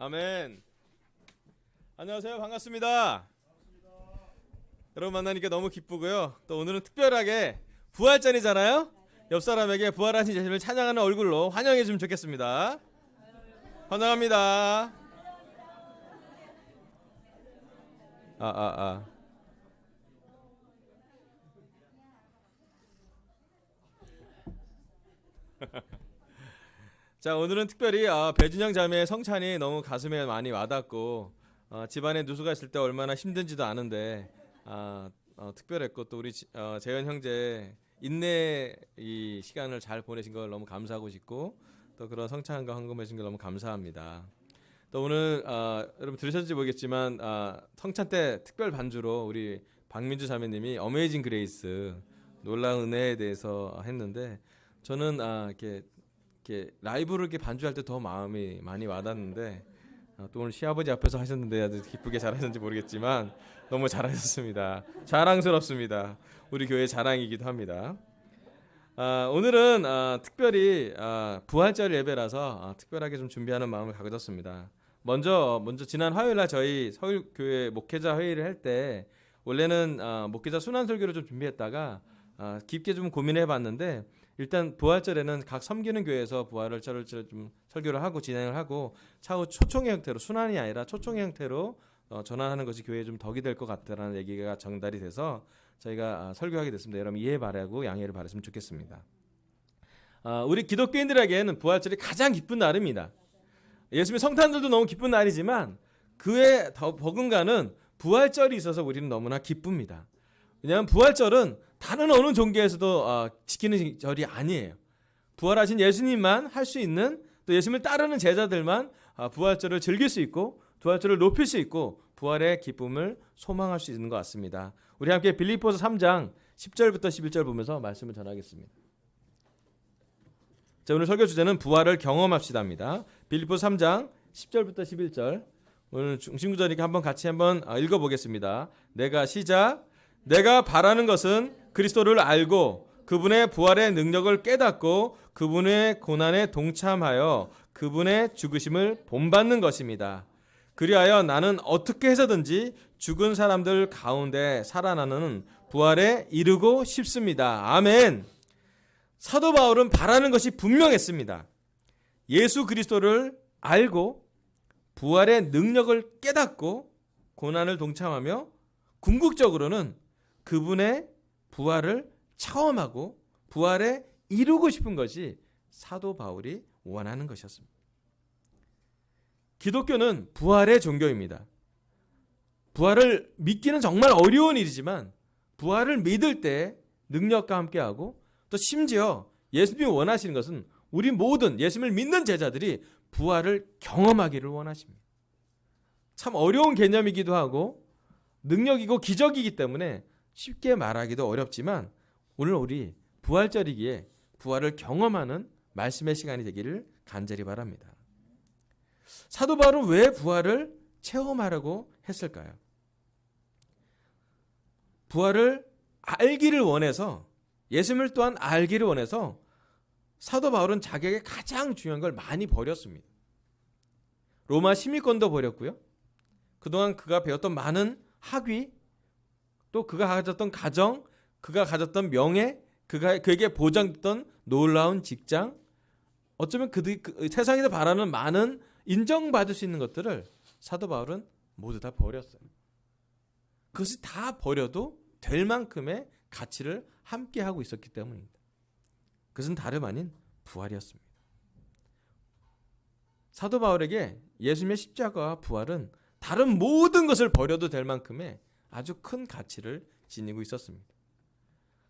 아멘. 안녕하세요. 반갑습니다. 여러분 만나니까 너무 기쁘고요. 또 오늘은 특별하게 부활절이잖아요. 옆 사람에게 부활하신 예수님을 찬양하는 얼굴로 환영해 주면 좋겠습니다. 환영합니다. 자, 오늘은 특별히 배준영 자매의 성찬이 너무 가슴에 많이 와닿고 집안에 누수가 있을 때 얼마나 힘든지도 아는데 특별했고 또 우리 재현 형제 인내 이 시간을 잘 보내신 걸 너무 감사하고 싶고 또 그런 성찬과 헌금해 주신 걸 너무 감사합니다. 또 오늘 여러분 들으셨는지 모르겠지만 성찬 때 특별 반주로 우리 박민주 자매님이 어메이징 그레이스 놀라운 은혜에 대해서 했는데 저는 이렇게 라이브로 이렇게 반주할 때 더 마음이 많이 와닿는데 또 오늘 시아버지 앞에서 하셨는데 아주 기쁘게 잘하셨는지 모르겠지만 너무 잘하셨습니다. 자랑스럽습니다. 우리 교회 자랑이기도 합니다. 오늘은 특별히 부활절 예배라서 특별하게 좀 준비하는 마음을 가졌습니다. 먼저 지난 화요일날 저희 서울교회 목회자 회의를 할 때 원래는 목회자 순환 설교를 좀 준비했다가 깊게 좀 고민해봤는데 일단 부활절에는 각 섬기는 교회에서 부활절을 좀 설교를 하고 진행을 하고 차후 초청의 형태로 순환이 아니라 초청의 형태로 전환하는 것이 교회에 좀 덕이 될 것 같다라는 얘기가 전달이 돼서 저희가 설교하게 됐습니다. 여러분 이해 바라고 양해를 바랐으면 좋겠습니다. 우리 기독교인들에게는 부활절이 가장 기쁜 날입니다. 예수님 성탄들도 너무 기쁜 날이지만 그에 더 버금가는 부활절이 있어서 우리는 너무나 기쁩니다. 왜냐하면 부활절은 다른 어느 종교에서도 지키는 절이 아니에요. 부활하신 예수님만 할 수 있는 또 예수님을 따르는 제자들만 부활절을 즐길 수 있고 부활절을 높일 수 있고 부활의 기쁨을 소망할 수 있는 것 같습니다. 우리 함께 빌립보서 3장 10절부터 11절 보면서 말씀을 전하겠습니다. 자, 오늘 설교 주제는 부활을 경험합시다입니다. 빌립보서 3장 10절부터 11절 오늘 중심구절이니까 같이 한번 읽어보겠습니다. 내가 바라는 것은 그리스도를 알고 그분의 부활의 능력을 깨닫고 그분의 고난에 동참하여 그분의 죽으심을 본받는 것입니다. 그리하여 나는 어떻게 해서든지 죽은 사람들 가운데 살아나는 부활에 이르고 싶습니다. 아멘. 사도 바울은 바라는 것이 분명했습니다. 예수 그리스도를 알고 부활의 능력을 깨닫고 고난을 동참하며 궁극적으로는 그분의 부활을 체험하고 부활에 이루고 싶은 것이 사도 바울이 원하는 것이었습니다. 기독교는 부활의 종교입니다. 부활을 믿기는 정말 어려운 일이지만 부활을 믿을 때 능력과 함께하고 또 심지어 예수님이 원하시는 것은 우리 모든 예수님을 믿는 제자들이 부활을 경험하기를 원하십니다. 참 어려운 개념이기도 하고 능력이고 기적이기 때문에 쉽게 말하기도 어렵지만 오늘 우리 부활절이기에 부활을 경험하는 말씀의 시간이 되기를 간절히 바랍니다. 사도 바울은 왜 부활을 체험하려고 했을까요? 부활을 알기를 원해서 예수님을 또한 알기를 원해서 사도 바울은 자기에게 가장 중요한 걸 많이 버렸습니다. 로마 시민권도 버렸고요. 그동안 그가 배웠던 많은 학위 또 그가 가졌던 가정, 그가 가졌던 명예, 그에게 보장됐던 놀라운 직장, 어쩌면 세상에서 바라는 많은 인정받을 수 있는 것들을 사도 바울은 모두 다 버렸어요. 그것이 다 버려도 될 만큼의 가치를 함께 하고 있었기 때문입니다. 그것은 다름 아닌 부활이었습니다. 사도 바울에게 예수님의 십자가와 부활은 다른 모든 것을 버려도 될 만큼의 아주 큰 가치를 지니고 있었습니다.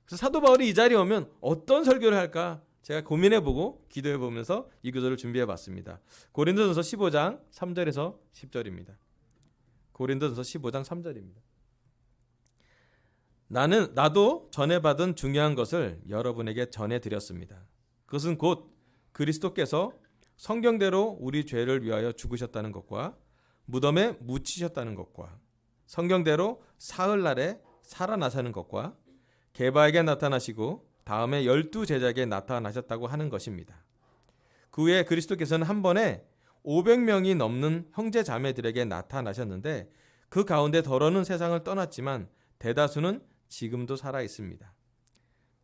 그래서 사도 바울이 이 자리에 오면 어떤 설교를 할까 제가 고민해보고 기도해보면서 이 구절을 준비해봤습니다. 고린도전서 15장 3절에서 10절입니다. 고린도전서 15장 3절입니다. 나도 전해받은 중요한 것을 여러분에게 전해드렸습니다. 그것은 곧 그리스도께서 성경대로 우리 죄를 위하여 죽으셨다는 것과 무덤에 묻히셨다는 것과 성경대로 사흘날에 살아나사는 것과 게바에게 나타나시고 다음에 12 제자에게 나타나셨다고 하는 것입니다. 그 후에 그리스도께서는 한 번에 500명이 넘는 형제 자매들에게 나타나셨는데 그 가운데 더러는 세상을 떠났지만 대다수는 지금도 살아 있습니다.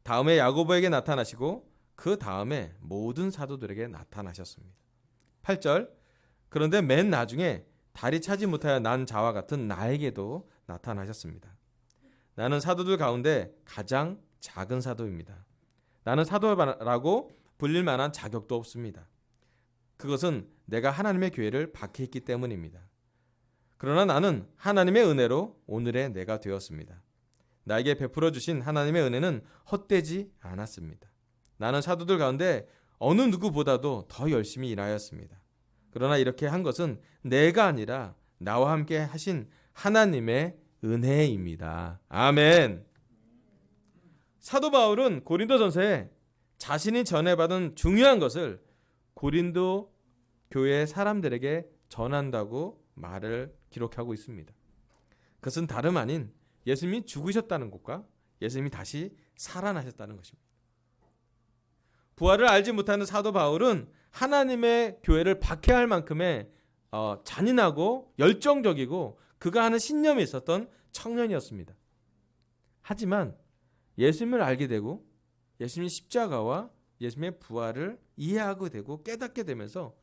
다음에 야고보에게 나타나시고 그 다음에 모든 사도들에게 나타나셨습니다. 8절 그런데 맨 나중에 달이 차지 못하여 난 자와 같은 나에게도 나타나셨습니다. 나는 사도들 가운데 가장 작은 사도입니다. 나는 사도라고 불릴 만한 자격도 없습니다. 그것은 내가 하나님의 교회를 박해했기 때문입니다. 그러나 나는 하나님의 은혜로 오늘의 내가 되었습니다. 나에게 베풀어 주신 하나님의 은혜는 헛되지 않았습니다. 나는 사도들 가운데 어느 누구보다도 더 열심히 일하였습니다. 그러나 이렇게 한 것은 내가 아니라 나와 함께 하신 하나님의 은혜입니다. 아멘. 사도 바울은 고린도전서에 자신이 전해받은 중요한 것을 고린도 교회 사람들에게 전한다고 말을 기록하고 있습니다. 그것은 다름 아닌 예수님이 죽으셨다는 것과 예수님이 다시 살아나셨다는 것입니다. 부활을 알지 못하는 사도 바울은 하나님의 교회를 박해할 만큼의 잔인하고 열정적이고 그가 하는 신념이 있었던 청년이었습니다. 하지만 예수님을 알게 되고 예수님의 십자가와 예수님의 부활을 이해하게 되고 깨닫게 되면서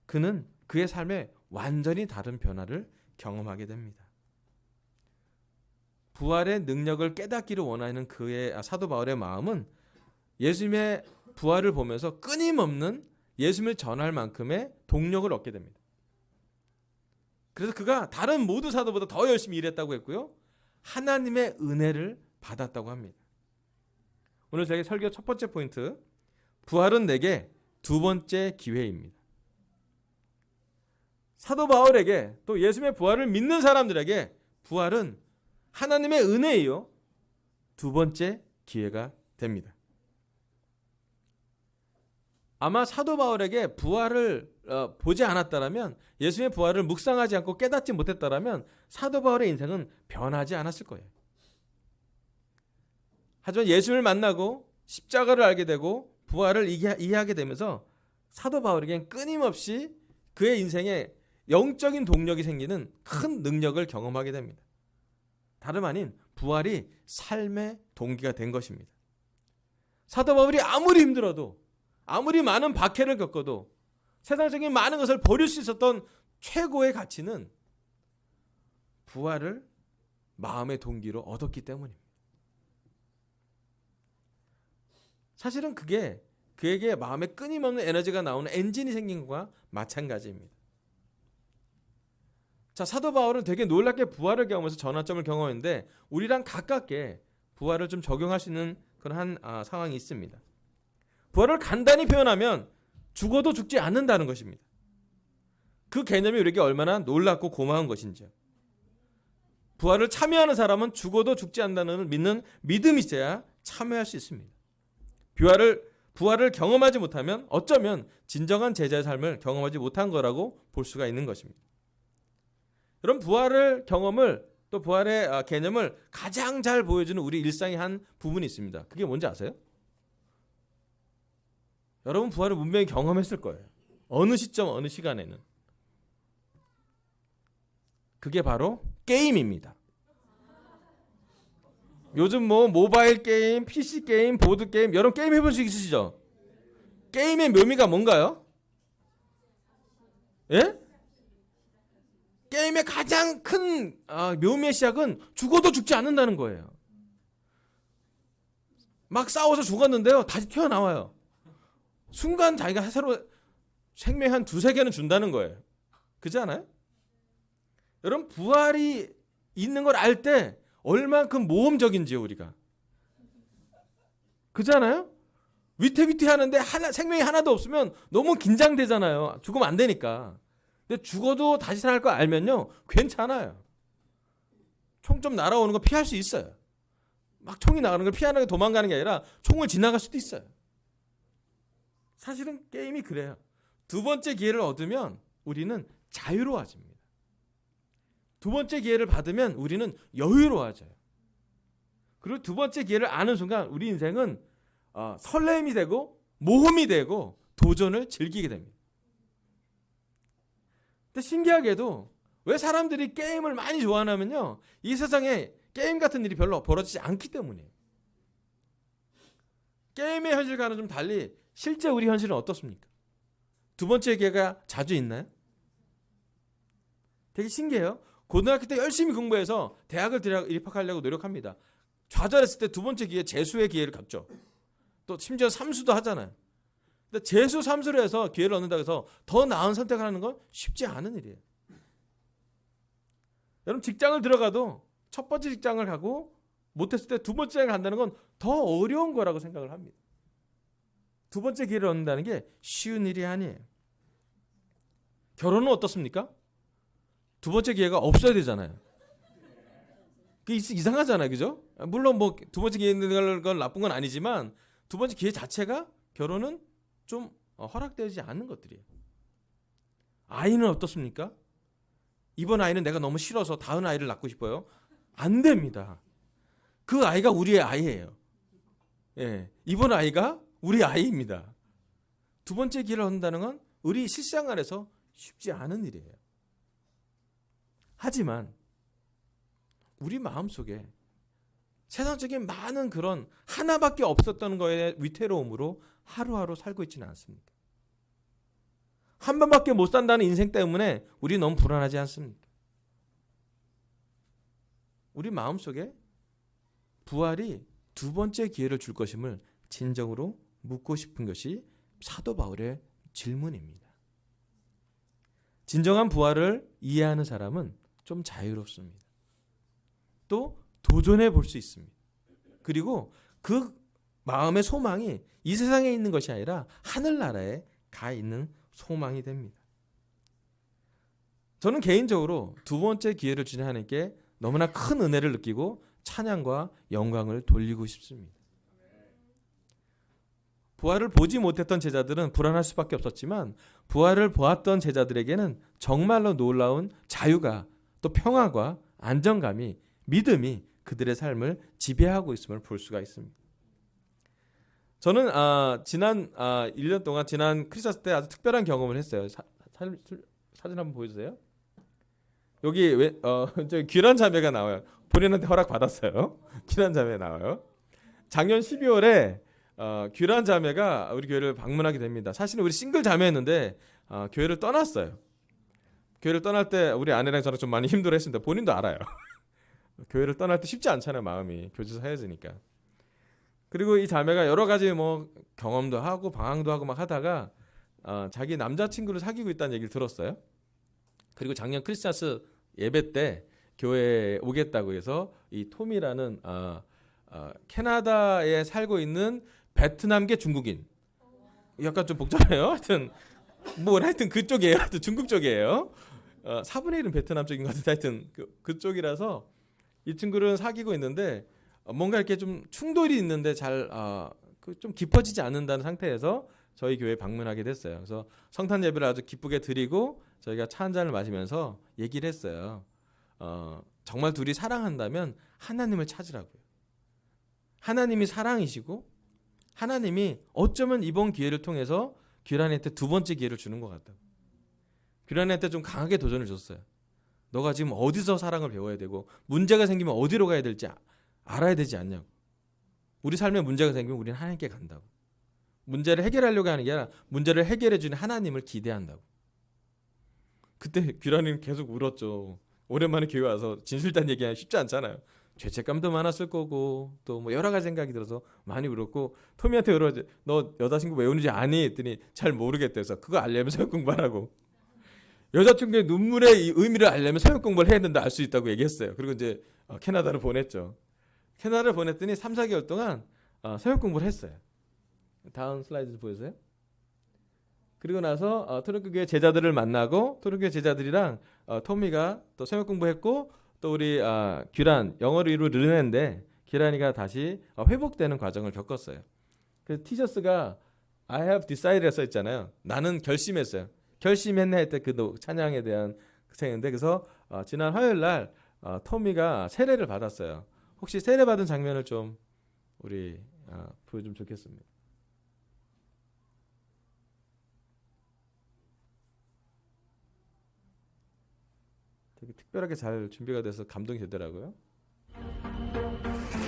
그는 그의 삶에 완전히 다른 변화를 경험하게 됩니다. 부활의 능력을 깨닫기를 원하는 그의 사도 바울의 마음은 예수님의 부활을 보면서 끊임없는 예수님을 전할 만큼의 동력을 얻게 됩니다. 그래서 그가 다른 모든 사도보다 더 열심히 일했다고 했고요. 하나님의 은혜를 받았다고 합니다. 오늘 저희 설교 첫 번째 포인트, 부활은 내게 두 번째 기회입니다. 사도 바울에게 또 예수님의 부활을 믿는 사람들에게 부활은 하나님의 은혜이요 두 번째 기회가 됩니다. 아마 사도 바울에게 부활을 보지 않았다라면, 예수님의 부활을 묵상하지 않고 깨닫지 못했다라면 사도 바울의 인생은 변하지 않았을 거예요. 하지만 예수님을 만나고 십자가를 알게 되고 부활을 이해하게 되면서 사도 바울에겐 끊임없이 그의 인생에 영적인 동력이 생기는 큰 능력을 경험하게 됩니다. 다름 아닌 부활이 삶의 동기가 된 것입니다. 사도 바울이 아무리 힘들어도, 아무리 많은 박해를 겪어도, 세상적인 많은 것을 버릴 수 있었던 최고의 가치는 부활을 마음의 동기로 얻었기 때문입니다. 사실은 그게 그에게 마음에 끊임없는 에너지가 나오는 엔진이 생긴 것과 마찬가지입니다. 자, 사도 바울은 되게 놀랍게 부활을 경험해서 전환점을 경험했는데 우리랑 가깝게 부활을 좀 적용할 수 있는 그런 상황이 있습니다. 부활을 간단히 표현하면 죽어도 죽지 않는다는 것입니다. 그 개념이 우리에게 얼마나 놀랍고 고마운 것인지요. 부활을 참여하는 사람은 죽어도 죽지 않는다는 믿는 믿음이 있어야 참여할 수 있습니다. 부활을 경험하지 못하면 어쩌면 진정한 제자의 삶을 경험하지 못한 거라고 볼 수가 있는 것입니다. 여러분, 부활을 경험을 또 부활의 개념을 가장 잘 보여주는 우리 일상의 한 부분이 있습니다. 그게 뭔지 아세요? 여러분 부활을 분명히 경험했을 거예요. 어느 시점 어느 시간에는. 그게 바로 게임입니다. 요즘 모바일 게임, PC 게임, 보드 게임, 여러분 게임 해본 적 있으시죠? 게임의 묘미가 뭔가요? 예? 게임의 가장 큰 묘미의 시작은 죽어도 죽지 않는다는 거예요. 막 싸워서 죽었는데요, 다시 튀어나와요. 순간 자기가 새로 생명 한 두세 개는 준다는 거예요. 그렇지 않아요? 여러분 부활이 있는 걸 알 때 얼만큼 모험적인지요, 우리가. 그렇잖아요? 위태위태하는데 생명이 하나도 없으면 너무 긴장되잖아요. 죽으면 안 되니까. 근데 죽어도 다시 살아날 거 알면요, 괜찮아요. 총 좀 날아오는 거 피할 수 있어요. 막 총이 나가는 걸 피하는 게 도망가는 게 아니라 총을 지나갈 수도 있어요. 사실은 게임이 그래요. 두 번째 기회를 얻으면 우리는 자유로워집니다. 두 번째 기회를 받으면 우리는 여유로워져요. 그리고 두 번째 기회를 아는 순간 우리 인생은 설렘이 되고 모험이 되고 도전을 즐기게 됩니다. 근데 신기하게도 왜 사람들이 게임을 많이 좋아하냐면요, 이 세상에 게임 같은 일이 별로 벌어지지 않기 때문이에요. 게임의 현실과는 좀 달리 실제 우리 현실은 어떻습니까? 두 번째 기회가 자주 있나요? 되게 신기해요. 고등학교 때 열심히 공부해서 대학을 입학하려고 노력합니다. 좌절했을 때 두 번째 기회, 재수의 기회를 갖죠. 또 심지어 삼수도 하잖아요. 근데 재수, 삼수를 해서 기회를 얻는다고 해서 더 나은 선택을 하는 건 쉽지 않은 일이에요. 여러분, 직장을 들어가도 첫 번째 직장을 가고 못했을 때 두 번째 직장을 간다는 건 더 어려운 거라고 생각을 합니다. 두 번째 기회를 얻는다는 게 쉬운 일이 아니에요. 결혼은 어떻습니까? 두 번째 기회가 없어야 되잖아요. 그게 이상하잖아요, 그죠? 물론 뭐 두 번째 기회 있는 건 나쁜 건 아니지만 두 번째 기회 자체가, 결혼은 좀 허락되지 않는 것들이에요. 아이는 어떻습니까? 이번 아이는 내가 너무 싫어서 다음 아이를 낳고 싶어요. 안 됩니다. 그 아이가 우리의 아이예요. 예, 이번 아이가 우리 아이입니다. 두 번째 기회를 얻는다는 건 우리 실생활에서 쉽지 않은 일이에요. 하지만 우리 마음속에 세상적인 많은 그런 하나밖에 없었던 거에 위태로움으로 하루하루 살고 있지는 않습니까? 한 번밖에 못 산다는 인생 때문에 우리 너무 불안하지 않습니까? 우리 마음속에 부활이 두 번째 기회를 줄 것임을 진정으로 묻고 싶은 것이 사도 바울의 질문입니다. 진정한 부활을 이해하는 사람은 좀 자유롭습니다. 또 도전해 볼 수 있습니다. 그리고 그 마음의 소망이 이 세상에 있는 것이 아니라 하늘나라에 가 있는 소망이 됩니다. 저는 개인적으로 두 번째 기회를 주신 하나님께 너무나 큰 은혜를 느끼고 찬양과 영광을 돌리고 싶습니다. 부활을 보지 못했던 제자들은 불안할 수밖에 없었지만 부활을 보았던 제자들에게는 정말로 놀라운 자유가, 또 평화가, 안정감이, 믿음이 그들의 삶을 지배하고 있음을 볼 수가 있습니다. 저는 지난 1년 동안, 지난 크리스마스 때 아주 특별한 경험을 했어요. 사진 한번 보여주세요. 여기 저 귀란 자매가 나와요. 본인한테 허락 받았어요. 귀란 자매 나와요. 작년 12월에 귀란 자매가 우리 교회를 방문하게 됩니다. 사실은 우리 싱글 자매였는데 교회를 떠났어요. 교회를 떠날 때 우리 아내랑 저랑 좀 많이 힘들어했습니다. 본인도 알아요. 교회를 떠날 때 쉽지 않잖아요, 마음이. 교제에서 헤어지니까. 그리고 이 자매가 여러 가지 뭐 경험도 하고 방황도 하고 막 하다가 자기 남자친구를 사귀고 있다는 얘기를 들었어요. 그리고 작년 크리스마스 예배 때 교회에 오겠다고 해서 이 톰이라는 캐나다에 살고 있는 베트남계 중국인, 약간 좀 복잡해요. 하여튼 그쪽이에요. 하여튼 중국 쪽이에요. 4분의 1은 베트남 쪽인 것 같은데 하여튼 그쪽이라서 이 친구를 사귀고 있는데 뭔가 이렇게 좀 충돌이 있는데 잘 좀 깊어지지 않는다는 상태에서 저희 교회에 방문하게 됐어요. 그래서 성탄 예배를 아주 기쁘게 드리고 저희가 차 한 잔을 마시면서 얘기를 했어요. 정말 둘이 사랑한다면 하나님을 찾으라고요. 하나님이 사랑이시고 하나님이 어쩌면 이번 기회를 통해서 규란이한테 두 번째 기회를 주는 것 같다고. 규란이한테 좀 강하게 도전을 줬어요. 너가 지금 어디서 사랑을 배워야 되고 문제가 생기면 어디로 가야 될지 알아야 되지 않냐고. 우리 삶에 문제가 생기면 우리는 하나님께 간다고. 문제를 해결하려고 하는 게 아니라 문제를 해결해 주는 하나님을 기대한다고. 그때 규란이는 계속 울었죠. 오랜만에 교회 와서 진실단 얘기하기 쉽지 않잖아요. 죄책감도 많았을 거고 또 뭐 여러 가지 생각이 들어서 많이 울었고, 토미한테 물어봤지. 너 여자친구 왜 우는지 아니? 했더니 잘 모르겠대. 서 그거 알려면 사역 공부하라고. 여자친구의 눈물의 의미를 알려면 사역 공부를 해야 된다, 알 수 있다고 얘기했어요. 그리고 이제 캐나다를 보냈죠. 캐나다를 보냈더니 3, 4개월 동안 사역 공부를 했어요. 다음 슬라이드 보여주세요. 그리고 나서 토론교회 제자들을 만나고 토론교회 제자들이랑 토미가 또 사역 공부했고, 또 우리 규란, 영어로 이루 르네인데 규란이가 다시 회복되는 과정을 겪었어요. 그래서 티셔츠가 I have decided 써 있잖아요. 나는 결심했어요. 결심했네 할 때 그 찬양에 대한 생인데, 그래서 지난 화요일 날 토미가 세례를 받았어요. 혹시 세례 받은 장면을 좀 우리 보여주면 좋겠습니다. 되게 특별하게 잘 준비가 돼서 감동이 되더라고요.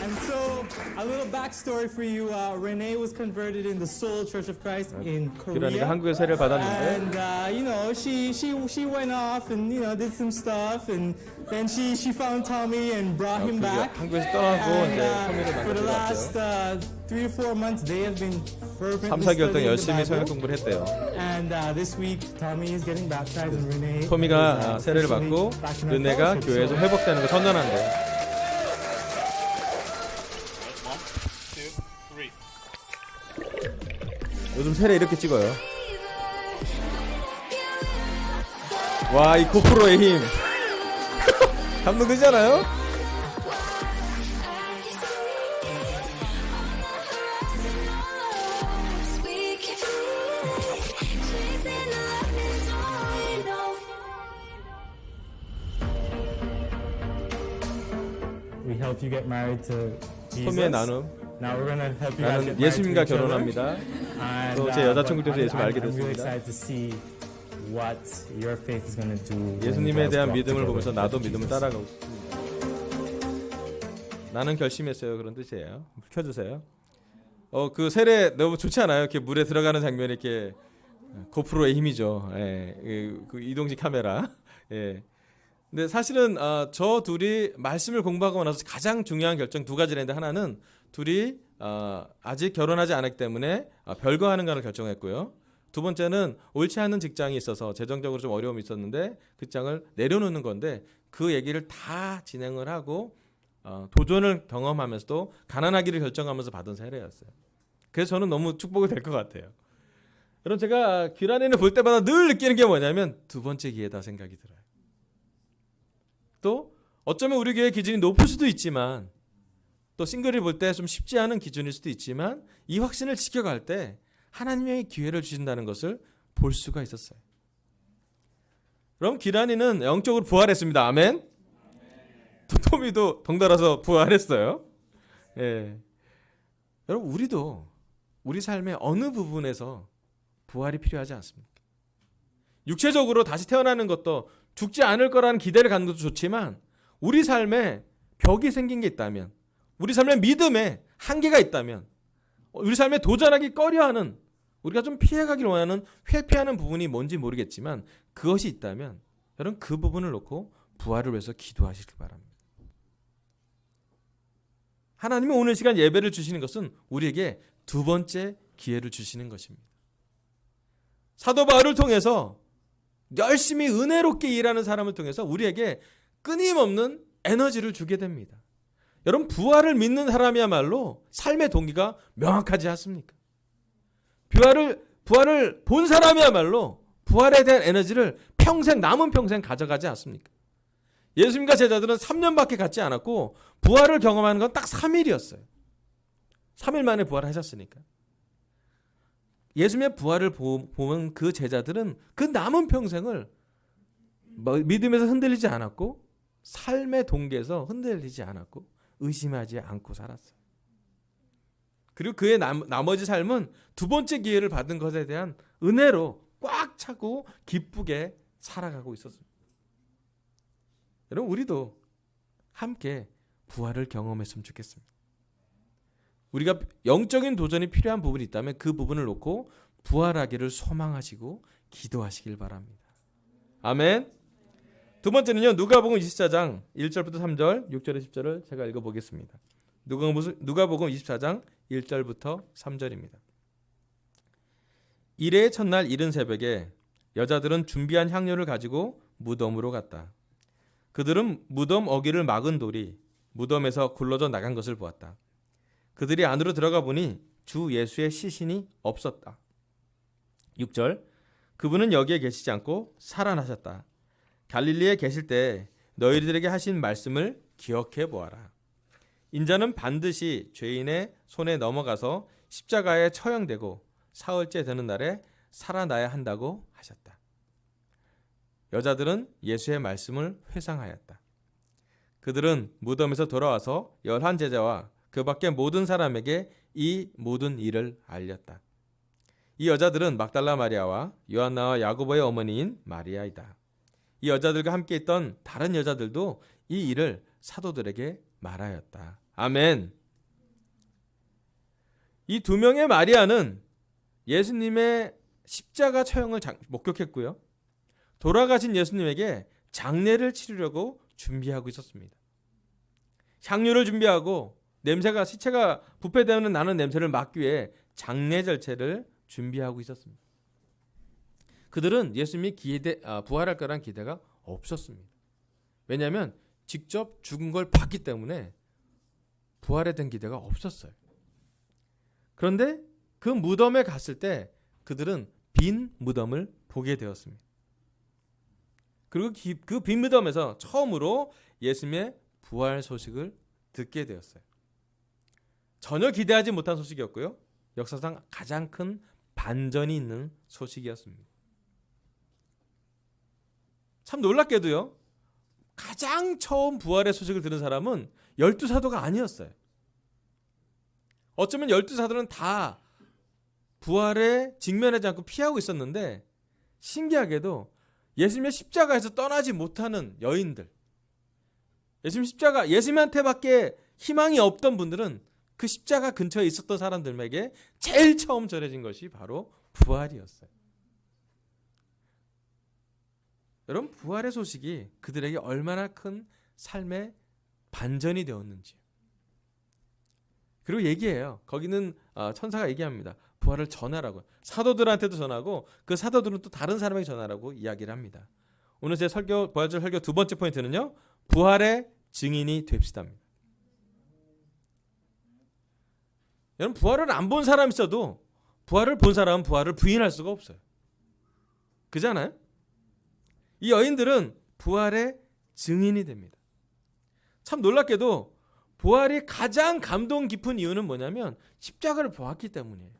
And so, a little backstory for you. Renee was converted in the Seoul Church of Christ in 규란이가 Korea. 한국에 세례를 받았는데 And she went off and did some stuff, and then she found Tommy and brought him back. 한국에서 떠나고 And 이제 터미를 for the last 만났어요. 3 or 4 months, they have been 3, fervently 4개월 동안 studying the 열심히 성경 Bible. 공부를 했대요. And this week, Tommy is getting baptized, and Renee 토미가 is, 세례를 officially 받고 back in our 은혜가 fellowship. 교회에서 So, 회복되는 걸 선언한대요. 요즘 세례 이렇게 찍어요. 와, 이 고프로의 힘. 감동되잖아요? we help you get married to Jesus. 토미의 나눔. Now we're gonna help you guys 나는 get married 예수님과 to each other. 결혼합니다. And, 또 제 여자친구 but 돼서 예수를 알게 I'm really 됐습니다. excited to see what your faith is gonna do. when 예수님에 you guys 대한 walk 믿음을 together 보면서 with 나도 Jesus. 믿음을 따라가고 싶습니다. 나는 결심했어요. 그런 뜻이에요. 켜주세요. 그 세례 너무 좋지 않아요? 이렇게 물에 들어가는 장면이 이렇게 고프로의 힘이죠. 예, 그 이동식 카메라. 예. 근데 사실은 저 둘이 말씀을 공부하고 나서 가장 중요한 결정 두 가지를 했는데 하나는 둘이 아직 결혼하지 않았기 때문에 별거하는 거를 결정했고요. 두 번째는 옳지 않은 직장이 있어서 재정적으로 좀 어려움이 있었는데 그 직장을 내려놓는 건데 그 얘기를 다 진행을 하고 도전을 경험하면서도 가난하기를 결정하면서 받은 세례였어요. 그래서 저는 너무 축복이 될 것 같아요. 여러분 제가 귀란이를 볼 때마다 늘 느끼는 게 뭐냐면 두 번째 기회다 생각이 들어요. 또 어쩌면 우리 교회 기준이 높을 수도 있지만 또 싱글을 볼 때 좀 쉽지 않은 기준일 수도 있지만 이 확신을 지켜갈 때 하나님의 기회를 주신다는 것을 볼 수가 있었어요. 그럼 기란이는 영적으로 부활했습니다. 아멘. 또 토미도 덩달아서 부활했어요. 예. 여러분 우리도 우리 삶의 어느 부분에서 부활이 필요하지 않습니까? 육체적으로 다시 태어나는 것도 죽지 않을 거라는 기대를 갖는 것도 좋지만 우리 삶에 벽이 생긴 게 있다면 우리 삶의 믿음에 한계가 있다면 우리 삶에 도전하기 꺼려하는 우리가 좀 피해가길 원하는 회피하는 부분이 뭔지 모르겠지만 그것이 있다면 여러분 그 부분을 놓고 부활을 위해서 기도하시길 바랍니다. 하나님이 오늘 시간 예배를 주시는 것은 우리에게 두 번째 기회를 주시는 것입니다. 사도 바울을 통해서 열심히 은혜롭게 일하는 사람을 통해서 우리에게 끊임없는 에너지를 주게 됩니다. 여러분 부활을 믿는 사람이야말로 삶의 동기가 명확하지 않습니까? 부활을 본 사람이야말로 부활에 대한 에너지를 남은 평생 가져가지 않습니까? 예수님과 제자들은 3년밖에 갖지 않았고 부활을 경험하는 건 딱 3일이었어요. 3일 만에 부활하셨으니까. 예수님의 부활을 보면 그 제자들은 그 남은 평생을 믿음에서 흔들리지 않았고 삶의 동기에서 흔들리지 않았고 의심하지 않고 살았어요. 그리고 그의 나머지 삶은 두 번째 기회를 받은 것에 대한 은혜로 꽉 차고 기쁘게 살아가고 있었습니다. 여러분 우리도 함께 부활을 경험했으면 좋겠습니다. 우리가 영적인 도전이 필요한 부분이 있다면 그 부분을 놓고 부활하기를 소망하시고 기도하시길 바랍니다. 아멘. 두 번째는요. 누가복음 24장 1절부터 3절 6절에 10절을 제가 읽어보겠습니다. 누가복음 24장 1절부터 3절입니다. 이레의 첫날 이른 새벽에 여자들은 준비한 향료를 가지고 무덤으로 갔다. 그들은 무덤 어귀를 막은 돌이 무덤에서 굴러져 나간 것을 보았다. 그들이 안으로 들어가 보니 주 예수의 시신이 없었다. 6절 그분은 여기에 계시지 않고 살아나셨다. 갈릴리에 계실 때 너희들에게 하신 말씀을 기억해 보아라. 인자는 반드시 죄인의 손에 넘어가서 십자가에 처형되고 사흘째 되는 날에 살아나야 한다고 하셨다. 여자들은 예수의 말씀을 회상하였다. 그들은 무덤에서 돌아와서 11제자와 그 밖에 모든 사람에게 이 모든 일을 알렸다. 이 여자들은 막달라 마리아와 요한나와 야고보의 어머니인 마리아이다. 이 여자들과 함께 있던 다른 여자들도 이 일을 사도들에게 말하였다. 아멘. 이 두 명의 마리아는 예수님의 십자가 처형을 목격했고요. 돌아가신 예수님에게 장례를 치르려고 준비하고 있었습니다. 향유를 준비하고 시체가 부패되는 나는 냄새를 막기 위해 장례 절차를 준비하고 있었습니다. 그들은 예수님이 부활할 거란 기대가 없었습니다. 왜냐하면 직접 죽은 걸 봤기 때문에 부활에 대한 기대가 없었어요. 그런데 그 무덤에 갔을 때 그들은 빈 무덤을 보게 되었습니다. 그리고 그 빈 무덤에서 처음으로 예수님의 부활 소식을 듣게 되었어요. 전혀 기대하지 못한 소식이었고요. 역사상 가장 큰 반전이 있는 소식이었습니다. 참 놀랍게도요. 가장 처음 부활의 소식을 들은 사람은 12사도가 아니었어요. 어쩌면 12사도는 다 부활에 직면하지 않고 피하고 있었는데 신기하게도 예수님의 십자가에서 떠나지 못하는 여인들, 예수님한테밖에 희망이 없던 분들은 그 십자가 근처에 있었던 사람들에게 제일 처음 전해진 것이 바로 부활이었어요. 여러분, 부활의 소식이 그들에게 얼마나 큰 삶의 반전이 되었는지. 그리고 얘기해요. 거기는 천사가 얘기합니다. 부활을 전하라고. 사도들한테도 전하고 그 사도들은 또 다른 사람에게 전하라고 이야기를 합니다. 오늘 제 부활절 설교 두 번째 포인트는요. 부활의 증인이 됩시다입니다. 여러분, 부활을 안 본 사람 있어도 부활을 본 사람은 부활을 부인할 수가 없어요. 그잖아요? 이 여인들은 부활의 증인이 됩니다. 참 놀랍게도 부활이 가장 감동 깊은 이유는 뭐냐면 십자가를 보았기 때문이에요.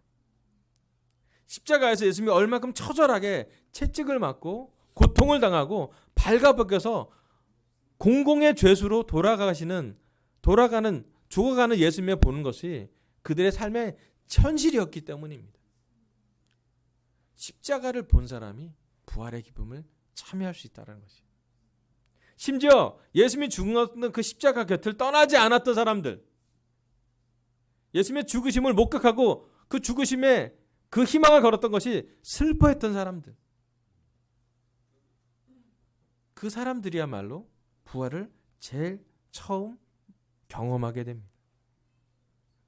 십자가에서 예수님이 얼마큼 처절하게 채찍을 맞고 고통을 당하고 발가벗겨서 공공의 죄수로 죽어가는 예수님을 보는 것이 그들의 삶의 현실이었기 때문입니다. 십자가를 본 사람이 부활의 기쁨을 참여할 수 있다는 것이에요. 심지어 예수님이 죽었던 그 십자가 곁을 떠나지 않았던 사람들, 예수님의 죽으심을 목격하고 그 죽으심에 그 희망을 걸었던 것이 슬퍼했던 사람들, 그 사람들이야말로 부활을 제일 처음 경험하게 됩니다.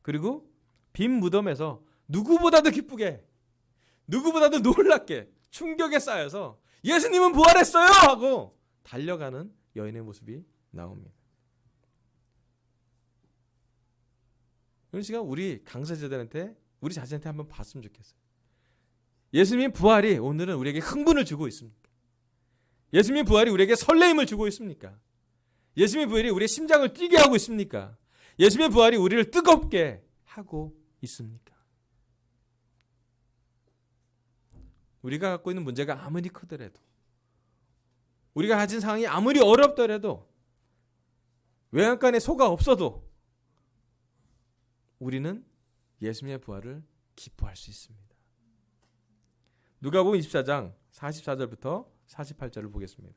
그리고 빈 무덤에서 누구보다도 기쁘게, 누구보다도 놀랍게 충격에 쌓여서 예수님은 부활했어요! 하고 달려가는 여인의 모습이 나옵니다. 이런 시간 우리 강사제들한테 우리 자신한테 한번 봤으면 좋겠어요. 예수님의 부활이 오늘은 우리에게 흥분을 주고 있습니까? 예수님의 부활이 우리에게 설레임을 주고 있습니까? 예수님의 부활이 우리의 심장을 뛰게 하고 있습니까? 예수님의 부활이 우리를 뜨겁게 하고 있습니까? 우리가 갖고 있는 문제가 아무리 크더라도, 우리가 가진 상황이 아무리 어렵더라도, 외양간에 소가 없어도 우리는 예수님의 부활을 기뻐할 수 있습니다. 누가복음 24장 44절부터 48절을 보겠습니다.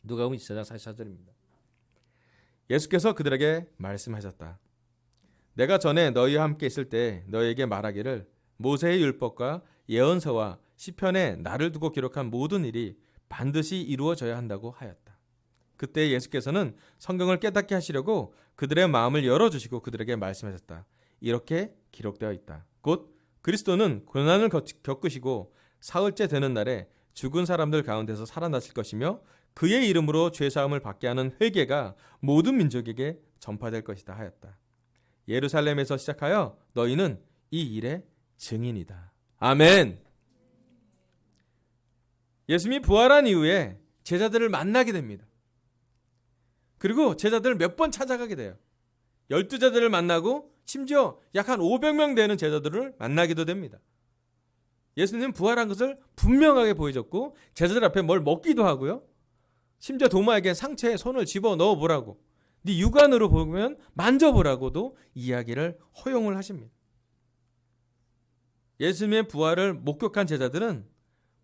누가복음 24장 44절입니다. 예수께서 그들에게 말씀하셨다. 내가 전에 너희와 함께 있을 때 너희에게 말하기를 모세의 율법과 예언서와 시편에 나를 두고 기록한 모든 일이 반드시 이루어져야 한다고 하였다. 그때 예수께서는 성경을 깨닫게 하시려고 그들의 마음을 열어주시고 그들에게 말씀하셨다. 이렇게 기록되어 있다. 곧 그리스도는 고난을 겪으시고 사흘째 되는 날에 죽은 사람들 가운데서 살아나실 것이며 그의 이름으로 죄사함을 받게 하는 회개가 모든 민족에게 전파될 것이다 하였다. 예루살렘에서 시작하여 너희는 이 일의 증인이다. 아멘. 예수님이 부활한 이후에 제자들을 만나게 됩니다. 그리고 제자들을 몇 번 찾아가게 돼요. 12제자들을 만나고 심지어 약 한 500명 되는 제자들을 만나기도 됩니다. 예수님은 부활한 것을 분명하게 보여줬고 제자들 앞에 뭘 먹기도 하고요. 심지어 도마에게 상처에 손을 집어넣어 보라고, 네 육안으로 보면 만져보라고도 이야기를 허용을 하십니다. 예수님의 부활을 목격한 제자들은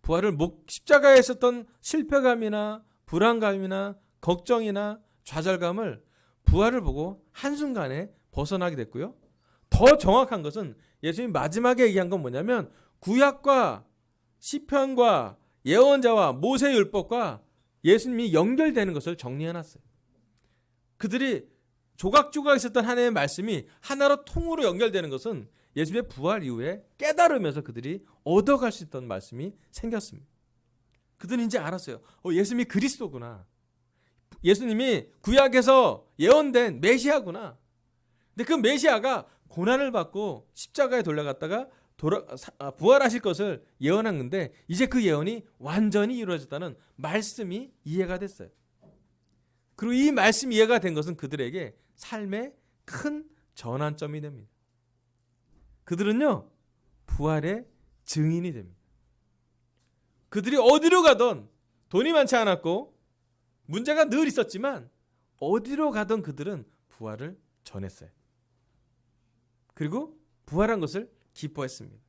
부활을 십자가에 있었던 실패감이나 불안감이나 걱정이나 좌절감을 부활을 보고 한순간에 벗어나게 됐고요. 더 정확한 것은 예수님이 마지막에 얘기한 건 뭐냐면 구약과 시편과 예언자와 모세율법과 예수님이 연결되는 것을 정리해놨어요. 그들이 조각조각 있었던 하나님의 말씀이 하나로 통으로 연결되는 것은 예수님의 부활 이후에 깨달으면서 그들이 얻어갈 수 있던 말씀이 생겼습니다. 그들은 이제 알았어요. 예수님이 그리스도구나. 예수님이 구약에서 예언된 메시아구나. 근데 그 메시아가 고난을 받고 십자가에 돌려갔다가 부활하실 것을 예언한 건데 이제 그 예언이 완전히 이루어졌다는 말씀이 이해가 됐어요. 그리고 이 말씀이 이해가 된 것은 그들에게 삶의 큰 전환점이 됩니다. 그들은요, 부활의 증인이 됩니다. 그들이 어디로 가던 돈이 많지 않았고 문제가 늘 있었지만 어디로 가던 그들은 부활을 전했어요. 그리고 부활한 것을 기뻐했습니다.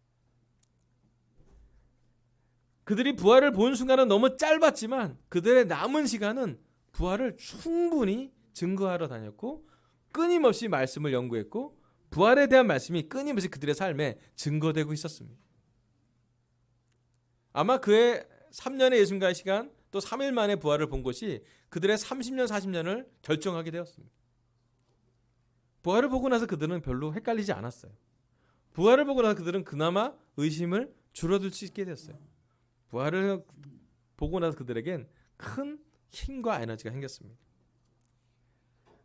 그들이 부활을 본 순간은 너무 짧았지만 그들의 남은 시간은 부활을 충분히 증거하러 다녔고 끊임없이 말씀을 연구했고 부활에 대한 말씀이 끊임없이 그들의 삶에 증거되고 있었습니다. 아마 그의 3년의 예수님과의 시간 또 3일 만에 부활을 본 것이 그들의 30년 40년을 결정하게 되었습니다. 부활을 보고 나서 그들은 별로 헷갈리지 않았어요. 부활을 보고 나서 그들은 그나마 의심을 줄어들 수 있게 됐어요. 부활을 보고 나서 그들에겐 큰 힘과 에너지가 생겼습니다.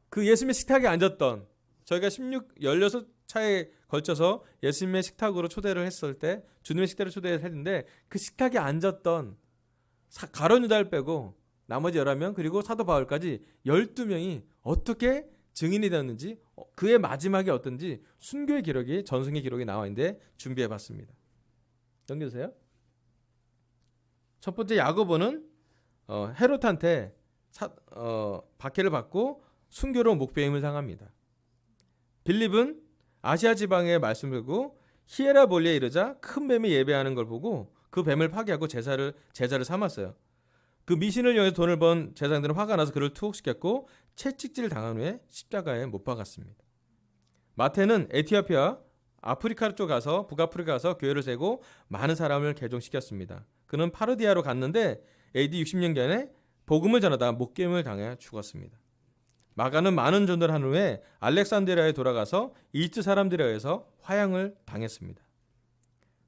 그 예수님의 식탁에 앉았던 저희가 16차에 걸쳐서 예수님의 식탁으로 초대를 했을 때 주님의 식탁으로 초대를 했는데 그 식탁에 앉았던 가룟 유다를 빼고 나머지 11명 그리고 사도 바울까지 12명이 어떻게 증인이 되었는지 그의 마지막이 어떤지 순교의 기록이 전승의 기록이 나와 있는데 준비해봤습니다. 넘겨주세요. 첫 번째 야고보는 헤롯한테 박해를 받고 순교로 목배임을 당합니다. 빌립은 아시아 지방에 말씀을 들고 히에라볼리에 이르자 큰 뱀이 예배하는 걸 보고 그 뱀을 파괴하고 제자를 삼았어요. 그 미신을 이용해서 돈을 번 제사장들은 화가 나서 그를 투옥시켰고 채찍질 당한 후에 십자가에 못 박았습니다. 마태는 에티오피아 아프리카 쪽 가서 북아프리카 가서 교회를 세고 많은 사람을 개종시켰습니다. 그는 파르디아로 갔는데 AD 60년경에 복음을 전하다 목겜을 당해 죽었습니다. 마가는 많은 전도를 한 후에 알렉산드리아에 돌아가서 이집트 사람들에 의해서 화형을 당했습니다.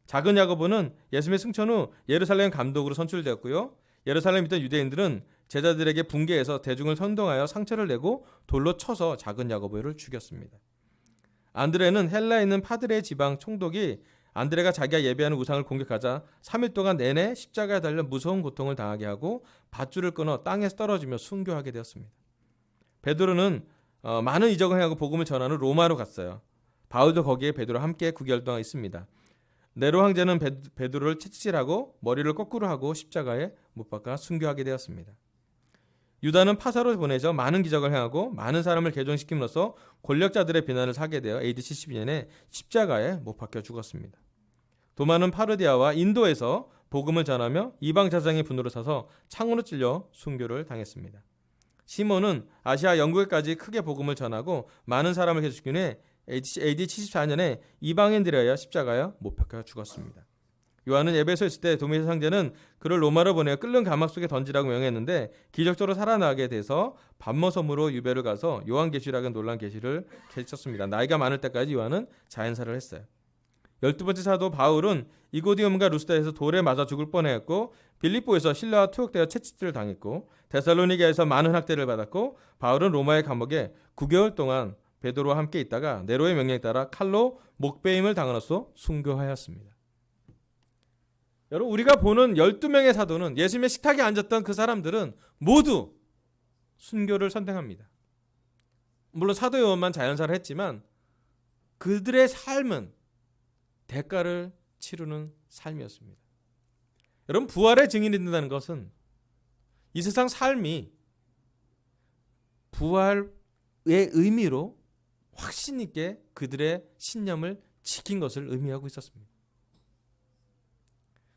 작은 야고보는 예수님의 승천 후 예루살렘 감독으로 선출되었고요. 예루살렘에 있던 유대인들은 제자들에게 붕괴해서 대중을 선동하여 상처를 내고 돌로 쳐서 작은 야고보를 죽였습니다. 안드레는 헬라에 있는 파드레 지방 총독이 안드레가 자기가 예배하는 우상을 공격하자 3일 동안 내내 십자가에 달려 무서운 고통을 당하게 하고 밧줄을 끊어 땅에서 떨어지며 순교하게 되었습니다. 베드로는 많은 이적을 행하고 복음을 전한 후 로마로 갔어요. 바울도 거기에 베드로와 함께 9개월 동안 있습니다. 네로 황제는 베드로를 채찍질하고 머리를 거꾸로 하고 십자가에 못 박아 순교하게 되었습니다. 유다는 파사로 보내져 많은 기적을 행하고 많은 사람을 개종시킴으로써 권력자들의 비난을 사게 되어 AD 72년에 십자가에 못 박혀 죽었습니다. 도마는 파르디아와 인도에서 복음을 전하며 이방 제사장의 분노를 사서 창으로 찔려 순교를 당했습니다. 시몬은 아시아 영국에까지 크게 복음을 전하고 많은 사람을 개종시킨 후에 AD 74년에 이방인들에 의하여 십자가에 못 박혀 죽었습니다. 요한은 에베소에 있을 때 도미스 황제는 그를 로마로 보내어 끓는 감막 속에 던지라고 명했는데 기적적으로 살아나게 돼서 밤머섬으로 유배를 가서 요한계시라는 놀라운 계시를 개쳤습니다. 나이가 많을 때까지 요한은 자연사를 했어요. 12번째 사도 바울은 이고디움과 루스다에서 돌에 맞아 죽을 뻔했고 빌립보에서 신라와 투옥되어 채찍질을 당했고 데살로니가에서 많은 학대를 받았고 바울은 로마의 감옥에 9개월 동안 베드로와 함께 있다가 네로의 명령에 따라 칼로 목베임을 당함으로써 순교하였습니다. 여러분 우리가 보는 12명의 사도는 예수님의 식탁에 앉았던 그 사람들은 모두 순교를 선택합니다. 물론 사도 요한만 자연사를 했지만 그들의 삶은 대가를 치르는 삶이었습니다. 여러분 부활의 증인이 된다는 것은 이 세상 삶이 부활의 의미로 확신 있게 그들의 신념을 지킨 것을 의미하고 있었습니다.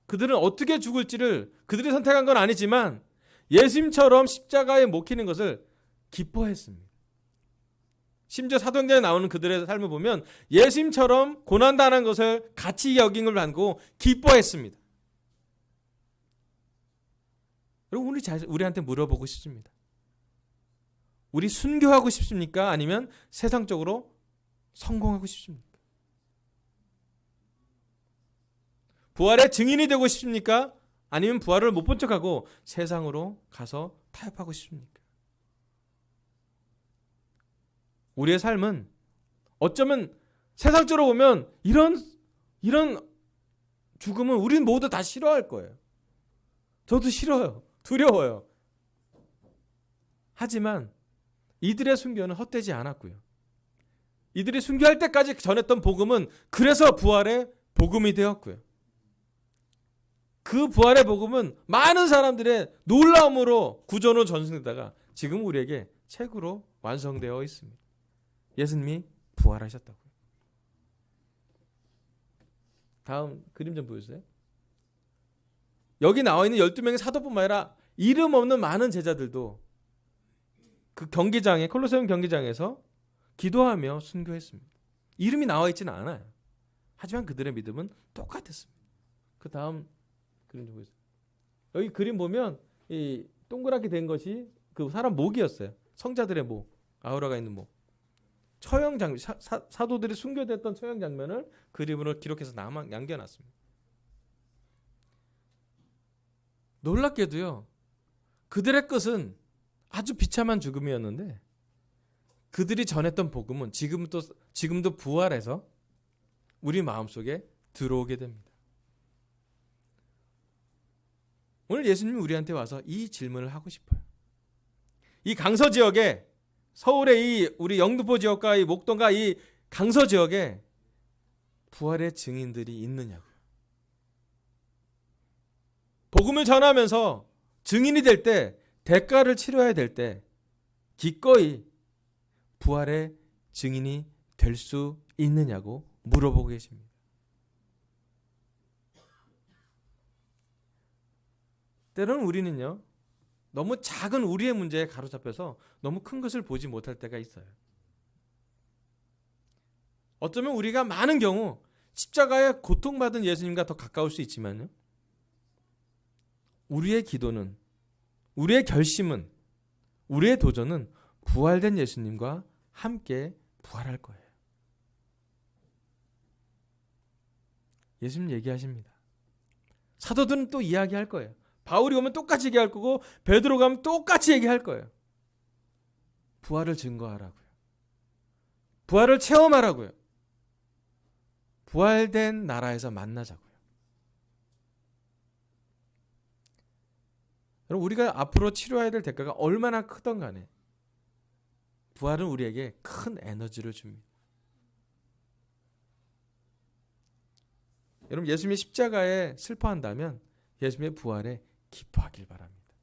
그들은 어떻게 죽을지를 그들이 선택한 건 아니지만 예수님처럼 십자가에 못 박히는 것을 기뻐했습니다. 심지어 사도행전에 나오는 그들의 삶을 보면 예수님처럼 고난당한 것을 가치 여긴 걸 안고 기뻐했습니다. 여러분, 우리한테 물어보고 싶습니다. 우리 순교하고 싶습니까? 아니면 세상적으로 성공하고 싶습니까? 부활의 증인이 되고 싶습니까? 아니면 부활을 못 본 척하고 세상으로 가서 타협하고 싶습니까? 우리의 삶은 어쩌면 세상적으로 보면 이런 죽음은 우리는 모두 다 싫어할 거예요. 저도 싫어요. 두려워요. 하지만 이들의 순교는 헛되지 않았고요. 이들이 순교할 때까지 전했던 복음은 그래서 부활의 복음이 되었고요. 그 부활의 복음은 많은 사람들의 놀라움으로 구전으로 전승되다가 지금 우리에게 책으로 완성되어 있습니다. 예수님이 부활하셨다고요. 다음 그림 좀 보여주세요. 여기 나와 있는 12명의 사도뿐만 아니라 이름 없는 많은 제자들도 그 경기장에, 콜로세움 경기장에서 기도하며 순교했습니다. 이름이 나와 있지는 않아요. 하지만 그들의 믿음은 똑같았습니다. 그 다음 그림 좀 보세요. 여기 그림 보면 이 동그랗게 된 것이 그 사람 목이었어요. 성자들의 목, 아우라가 있는 목. 처형 장면, 사도들이 순교됐던 처형 장면을 그림으로 기록해서 남겨놨습니다. 놀랍게도요, 그들의 끝은 아주 비참한 죽음이었는데 그들이 전했던 복음은 지금도 부활해서 우리 마음속에 들어오게 됩니다. 오늘 예수님이 우리한테 와서 이 질문을 하고 싶어요. 이 강서 지역에, 서울의 이 우리 영등포 지역과 이 목동과 이 강서 지역에 부활의 증인들이 있느냐고요. 복음을 전하면서 증인이 될 때, 대가를 치러야 될 때 기꺼이 부활의 증인이 될 수 있느냐고 물어보고 계십니다. 때로는 우리는요, 너무 작은 우리의 문제에 가로잡혀서 너무 큰 것을 보지 못할 때가 있어요. 어쩌면 우리가 많은 경우 십자가에 고통받은 예수님과 더 가까울 수 있지만요, 우리의 기도는, 우리의 결심은, 우리의 도전은 부활된 예수님과 함께 부활할 거예요. 예수님 얘기하십니다. 사도들은 또 이야기할 거예요. 바울이 오면 똑같이 얘기할 거고 베드로가 오면 똑같이 얘기할 거예요. 부활을 증거하라고요. 부활을 체험하라고요. 부활된 나라에서 만나자고요. 여러분, 우리가 앞으로 치료해야 될 대가가 얼마나 크던 간에 부활은 우리에게 큰 에너지를 줍니다. 여러분, 예수님이 십자가에 슬퍼한다면 예수님의 부활에 기뻐하길 바랍니다.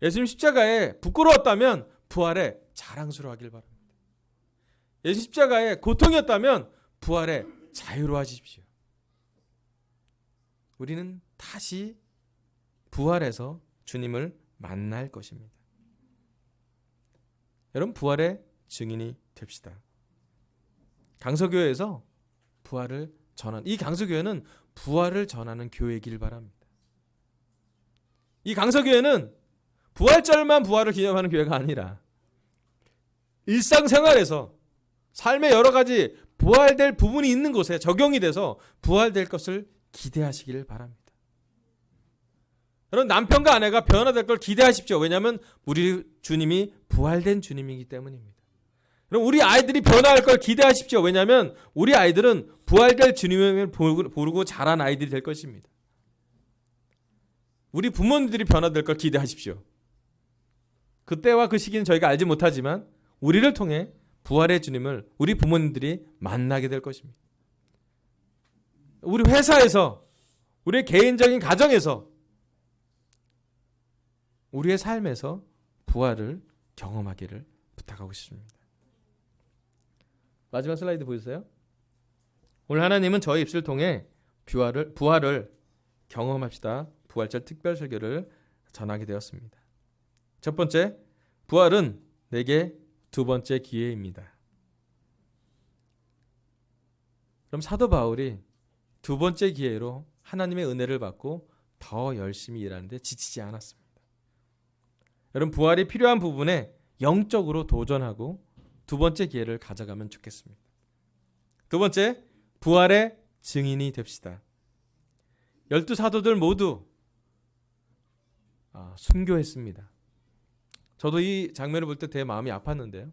예수님 십자가에 부끄러웠다면 부활에 자랑스러워하길 바랍니다. 예수 십자가에 고통이었다면 부활에 자유로워하십시오. 우리는 다시 부활해서 주님을 만날 것입니다. 여러분, 부활의 증인이 됩시다. 강서교회에서 부활을 전하는, 이 강서교회는 부활을 전하는 교회이길 바랍니다. 이 강서교회는 부활절만 부활을 기념하는 교회가 아니라 일상생활에서 삶의 여러 가지 부활될 부분이 있는 곳에 적용이 돼서 부활될 것을 기대하시길 바랍니다. 여러분, 남편과 아내가 변화될 걸 기대하십시오. 왜냐하면 우리 주님이 부활된 주님이기 때문입니다. 여러분, 우리 아이들이 변화할 걸 기대하십시오. 왜냐하면 우리 아이들은 부활될 주님을 모르고 자란 아이들이 될 것입니다. 우리 부모님들이 변화될 걸 기대하십시오. 그때와 그 시기는 저희가 알지 못하지만 우리를 통해 부활의 주님을 우리 부모님들이 만나게 될 것입니다. 우리 회사에서, 우리의 개인적인 가정에서, 우리의 삶에서 부활을 경험하기를 부탁하고 싶습니다. 마지막 슬라이드 보여주세요. 오늘 하나님은 저희 입술을 통해 부활을 경험합시다. 부활절 특별 설교를 전하게 되었습니다. 첫 번째, 부활은 내게 두 번째 기회입니다. 그럼 사도 바울이 두 번째 기회로 하나님의 은혜를 받고 더 열심히 일하는데 지치지 않았습니다. 여러분, 부활이 필요한 부분에 영적으로 도전하고 두 번째 기회를 가져가면 좋겠습니다. 두 번째, 부활의 증인이 됩시다. 12사도들 모두 순교했습니다. 저도 이 장면을 볼 때 되게 마음이 아팠는데요.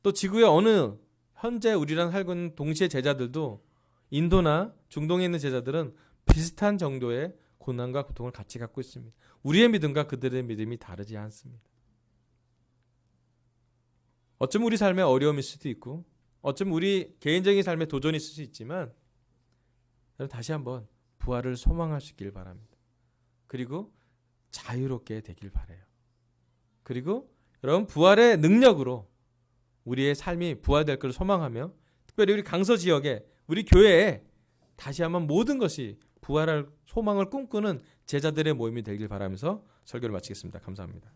또 지구의 어느 현재 우리랑 살고 있는 동시에 제자들도 인도나 중동에 있는 제자들은 비슷한 정도의 고난과 고통을 같이 갖고 있습니다. 우리의 믿음과 그들의 믿음이 다르지 않습니다. 어쩌면 우리 삶에 어려움일 수도 있고 어쩌면 우리 개인적인 삶에 도전이 있을 수 있지만 여러분, 다시 한번 부활을 소망할 수 있길 바랍니다. 그리고 자유롭게 되길 바라요. 그리고 여러분, 부활의 능력으로 우리의 삶이 부활될 것을 소망하며 특별히 우리 강서 지역에 우리 교회에 다시 한번 모든 것이 부활할 소망을 꿈꾸는 제자들의 모임이 되길 바라면서 설교를 마치겠습니다. 감사합니다.